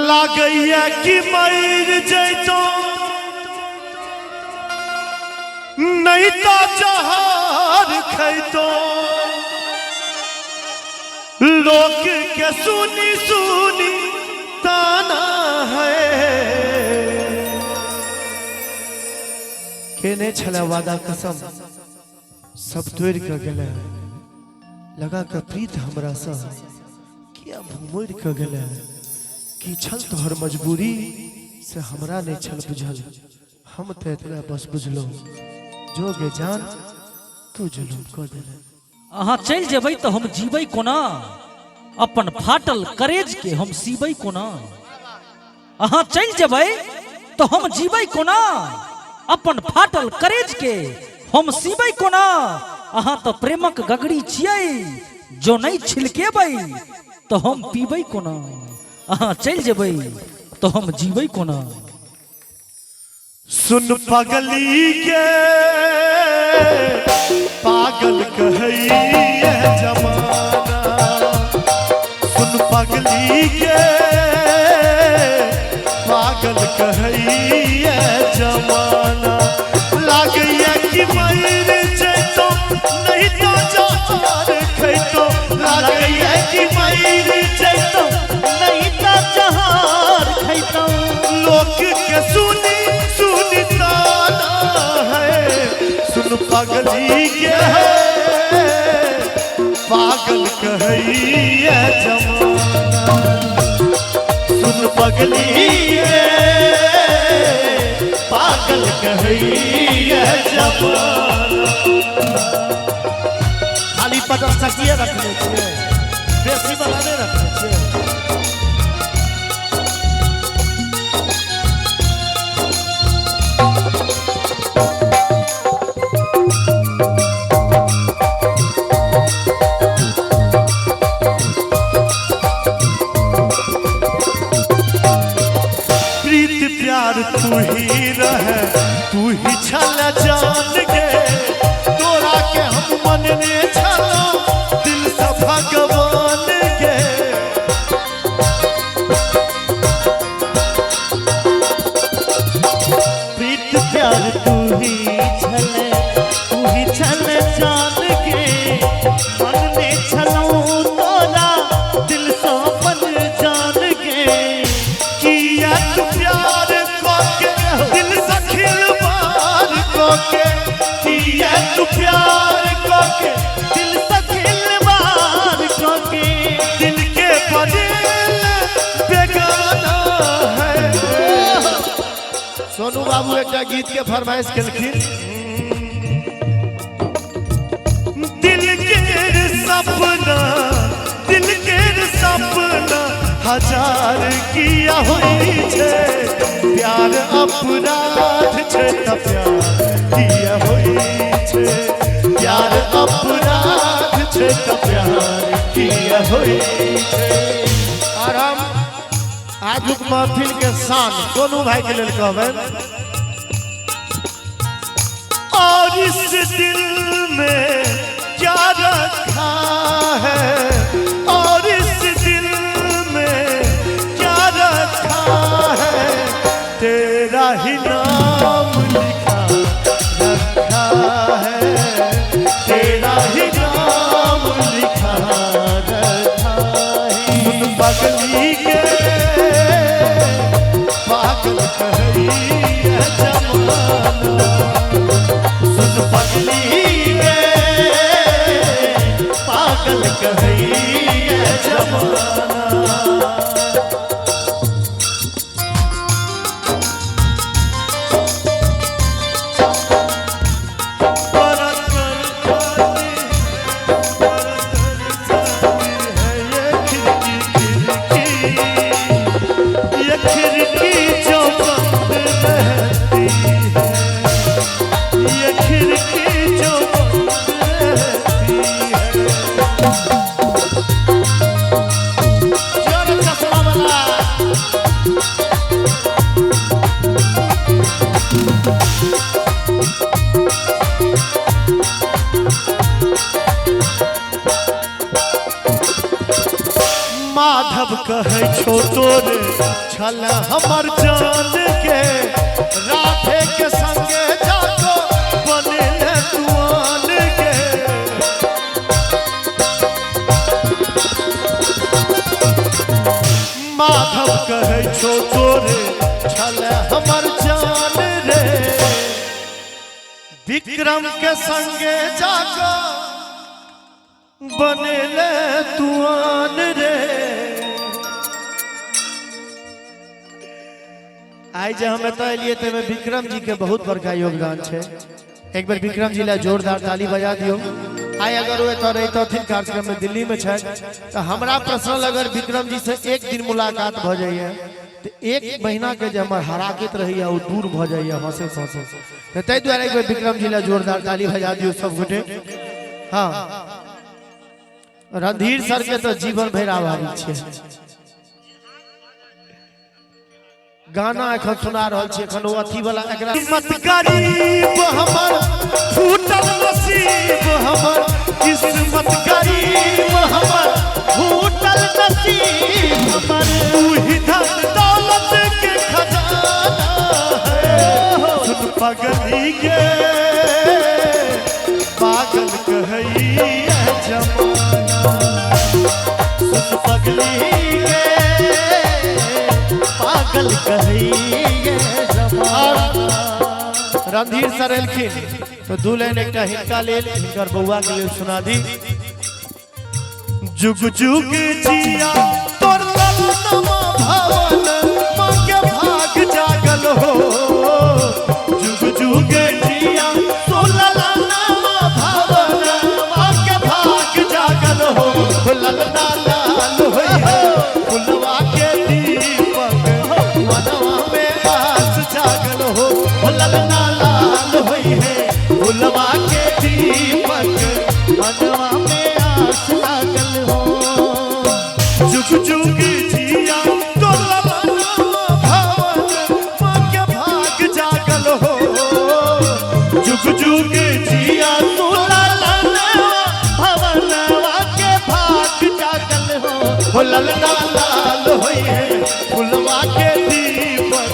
लागैया कि मर जैतो नहीं तो जहर खैतो लोग के सुनी सुनी ताना है केने छला वादा कसम सब तोड़ के गले लगा के प्रीत हमरा सा किया भूमोड़ के गले कि छल तोहर मजबूरी से हमरा ने छल बुझल हम ते इतना बस बुझलो जोगे जान तू जुलूम कर देले अहाँ चल जेबै तो हम जीबै कोना अपन फाटल करेज के हम सीबै कोना अहाँ चल जेबै तो हम जीबै कोना अपन फाटल करेज के हम सीबै कोना अहाँ तो प्रेमक गगड़ी छियै जो नहीं छिलकेबै तो हम पीबै कोना अहाँ चल जेबै तो हम जीबै कोना सुन पगली के पागल कहैया जमाना सुन पगली के पागल कहैया जमाना लागैया कि मर जैतो नहीं तो जहर खैतो लागैया कि मर जैतो नहीं तो जहर खैतो लोग के सुनी सुनी ताना है सुन पगली के पागल कहैया जमाना सुन पगली के पागल कहैया जमाना खाली पदम सकिए रखने चाहिए बेसी बनाने रखने चाहिए तू ही रहे तू ही छल जान के तोरा के हम मन ने छलो दिल से भगवान के प्रीत प्यार तू ही छल जान के मन ने छलो तोरा दिल से मन जान के किया तू प्यार दिल से खिलवाड़ कोके किया तू प्यार कोके दिल से खिलवाड़ कोके दिल के बदल बेगाना है सोनू बाबू एक गीत के फरमाइश केलखिन दिल के सपना हजार किया हुई छे प्यार अपराध छे त प्यार किया हुई छे प्यार अपराध छे त प्यार किया हुई छे और हम आजुक महफिल के शान सोनू भाई के लेल कहबै और इस दिल में क्या रखा है और इस दिल में क्या रखा है तेरा ही नाम लिखा रखा है तेरा ही नाम लिखा रखा है सुन पगली के पागल कहैया जमाना सुन पगली के पागल कहैया जमाना माधव कहे छो तोरे छल हमर जान के राधे के संगे जाको बने तुआन के माधव कहे छो तोरे छल हमर जान रे विक्रम के संगे जाको बने तुआन रे। आई जे हमें तो लिए ते में विक्रम जी के बहुत बड़का योगदान है। एक बार विक्रम जी ला जोरदार ताली बजा दियो। आई अगर वो तो रही तो कार्यक्रम में दिल्ली में है तो हमारा पर्सनल अगर विक्रम जी से एक दिन मुलाकात भ जाइए तो एक महीना के जो हमारे हराकत रही है वो दूर भ जाइए हंसे हंसे। तै द्वारा एक बार विक्रम जी ला जोरदार ताली बजा दियो सब गोटे। हाँ रणधीर सर के तो जीवन भर आभारी छे। गाना एखन सुना रहल छी एखन वो अथी वाला एकरा मत गरीब हमर फूटल नसीब हमर किस्मत गरीब हमर फूटल नसीब हमर तू धन दौलत के खजाना है सुन पगली के पागल कहई है जमाना सुन पगली के पागल कहई है जमाना। रणधीर सर एलखिन तो दू लाइन एक हिनका लेल हिनकर बउआ के लेल सुना दी। जुग जुग जिया तोर ललनमा भवन मां के भाग जागल हो जुग जुग जिया तोर ललनमा भवन मां के भाग जागल हो ललना लाल होई है फुलवा के दीपक मनवा में आस जागल हो ललना लाल होई है फुलवा के दीपक मनवा में आस जागल हो जुग जुग जिया तो ललना भवन मां के भाग जागल हो जुग जुग जिया तो ललना भवनवा के भाग जागल हो ललना लाल होई है फुलवा के दीपक